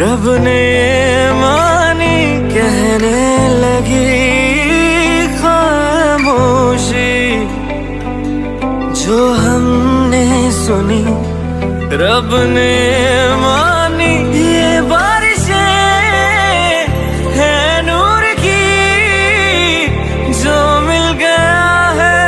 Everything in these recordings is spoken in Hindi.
रब ने मानी कहने लगी खामोशी, जो हमने सुनी रब ने मानी। ये बारिशें है नूर की, जो मिल गया है,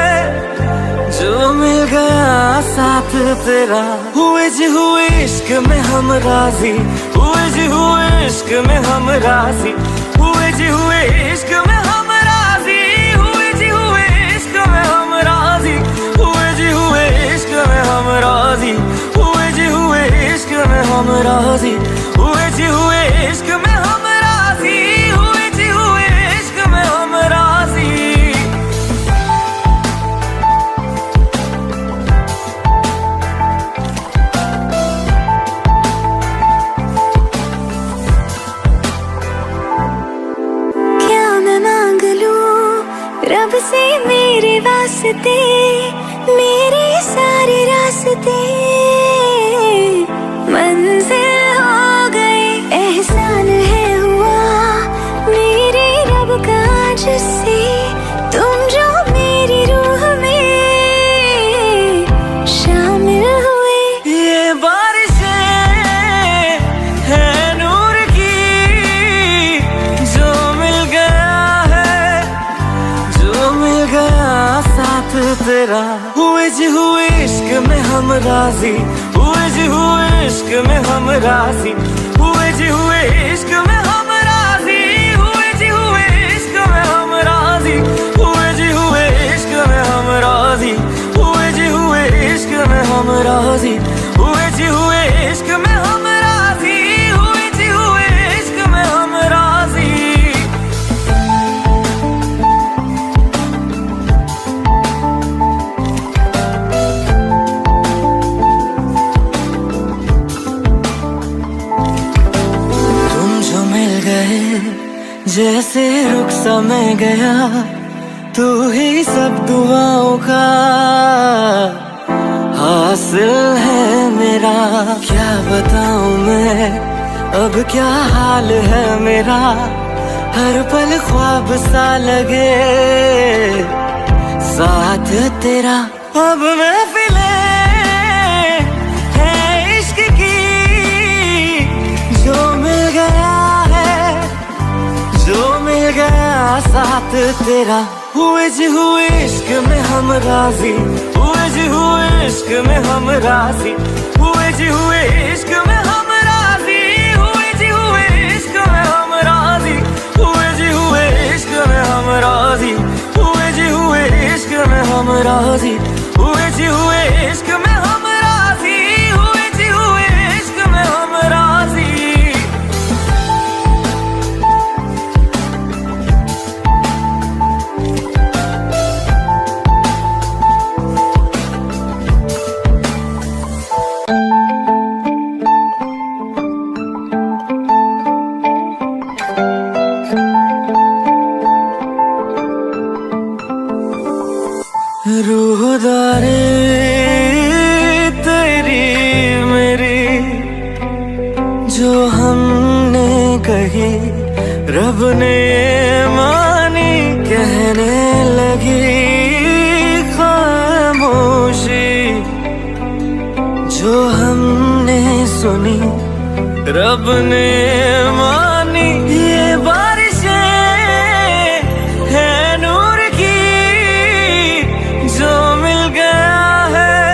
जो मिल गया साथ तेरा। हुए जी हुए इश्क में हम राजी, हुए जी हुए इश्क में हम राजी, हुए जी हुए इश्क में हम राजी, हुए जी हुए इश्क में हम राजी, हुए जी हुए इश्क में हम राजी, हुए जी हुए इश्क में हम राजी, हुए जी हुए इश्क में हम राजी, हुए जी हुए इश्क में हम राजी। रब से मेरे वास्ते, मेरे सारे रास्ते मंजिल हो गए। एहसान है हुआ मेरे रब का जिससे, तुम जो मेरी रूह में शामिल हुए। ये बारिशें है नूर की, जो मिल गया है, जो मिल गया साथ तेरा। हुए जी हुए इश्क में हम राजी, हुए जी हुए इश्क में हम राजी, हुए जी हुए इश्क में हम राजी, हुए जी हुए इश्क में हम राजी, हुए जी हुए इश्क में हम राजी, हुए जी हुए इश्क में हम राजी, हुए जी हुए इश्क में हम राजी, हुए जी हुए इश्क में हम राजी। जैसे रुख सा मैं गया, तू ही सब दुआओं का हासिल है मेरा। क्या बताऊं मैं अब क्या हाल है मेरा, हर पल ख्वाब सा लगे साथ तेरा। अब महफिलें है इश्क की, जो मिल गया है, जो मिल गया साथ तेरा। हुए जी हुए इश्क में हम राजी, हुए जी हुए इश्क में हम राजी, हुए जी हुए इश्क में हम राजी, हुए जी हुए इश्क में हम राजी, हुए जी हुए इश्क में हम राजी, हुए जी हुए इश्क में हम राजी, हुए जी हुए इश्क में हम राजी, हुए जी हुए इश्क में हम राजी। रूहदारे तेरी मेरी, जो हमने कही रब ने मानी कहने लगी खामोशी, जो हमने सुनी रब ने मानी। ये बारिशें है नूर की, जो मिल गया है,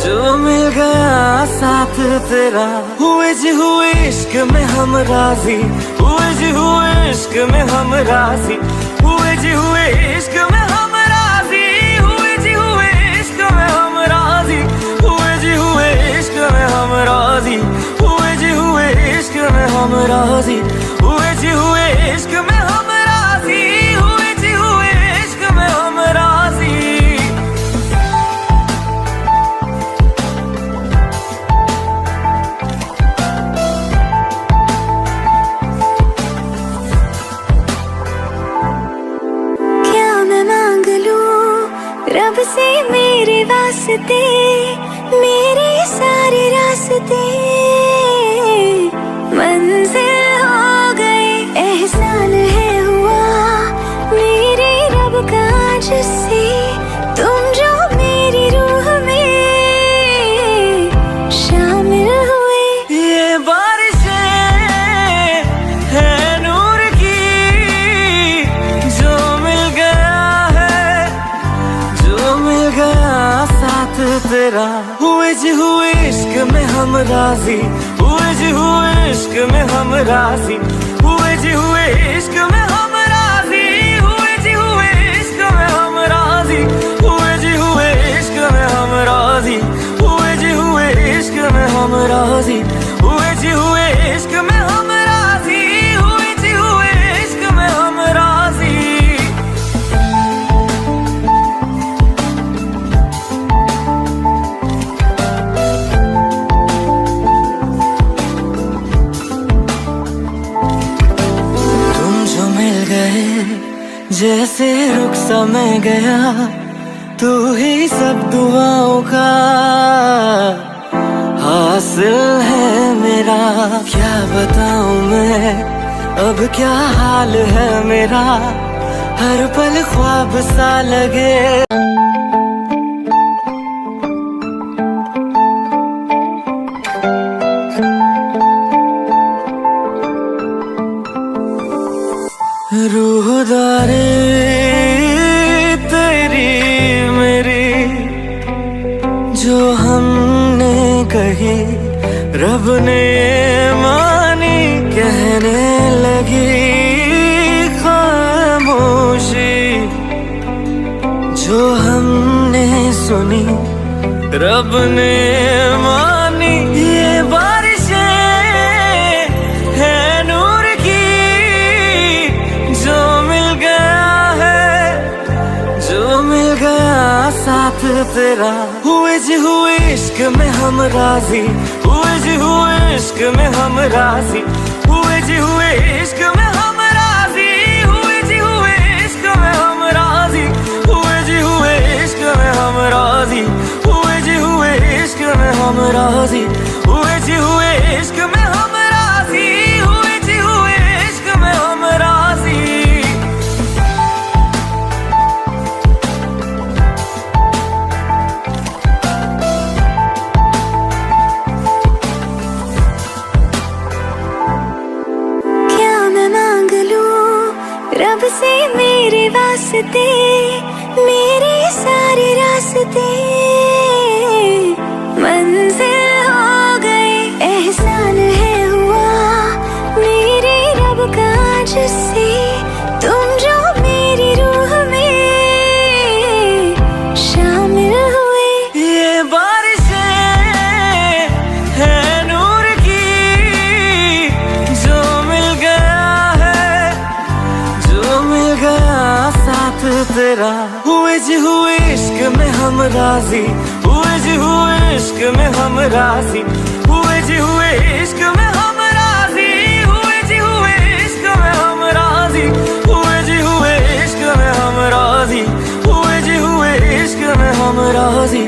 जो मिल गया साथ तेरा। हुए जी हुए इश्क में हम राजी, हुए जी हुए इश्क में हम राजी, हुए जी हुए इश्क में हम राजी, हुए जी हुए इश्क में हम राजी, हुए जी हुए इश्क में हम राजी, हुए जी हुए इश्क में हम राजी, हुए जी हुए इश्क में हम राजी, हुए जी हुए इश्क में हम राजी। रब से मेरे वास्ते, मेरे सारे रास्ते तेरा। हुए जी हुए इश्क में हम राजी, हुए जी हुए इश्क में हम राजी, हुए जी हुए इश्क में हम राजी, हुए जी हुए इश्क में हम राजी, हुए जी हुए इश्क में हम राजी, हुए जी हुए इश्क में हम राजी, हुए जी हुए इश्क में हम राजी, हुए जी हुए इश्क में हम राजी। जैसे रुख समय गया, तू ही सब दुआओं का हासिल है मेरा। क्या बताऊं मैं अब क्या हाल है मेरा, हर पल ख्वाब सा लगे। रूहदारे तेरी मेरी जो हमने कही, रब ने मानी कहने लगी खामोशी। जो हमने सुनी रब ने मानी, ये बारिशें है नूर की, जो मिल गया है, जो मिल गया साथ तेरा। हुए जी हुए इश्क में हम राजी, हुए जी हुए इश्क में हम राजी, हुए जी हुए इश्क में हम राजी, हुए जी हुए इश्क में हम राजी, हुए जी हुए इश्क में हम राजी, हुए जी हुए इश्क में हम राजी, हुए जी हुए इश्क में हम राजी, हुए जी हुए इश्क में हम राजी। क्या मैं मांग लूं रब से मेरे वास्ते, मेरे सारे रास्ते मंजिल हो गए। एहसान है हुआ मेरे रब का जिससे, तुम जो मेरी रूह में शामिल हुए। ये बारिशें है नूर की, जो मिल गया है, जो मिल गया साथ तेरा। हुए जी हुए इश्क में हम राजी, हुए जी हुए इश्क में हम राजी, हुए जी हुए इश्क में हम राजी, हुए जी हुए इश्क में हम राजी, हुए जी हुए इश्क में हम राजी, हुए जी हुए इश्क में हम राजी।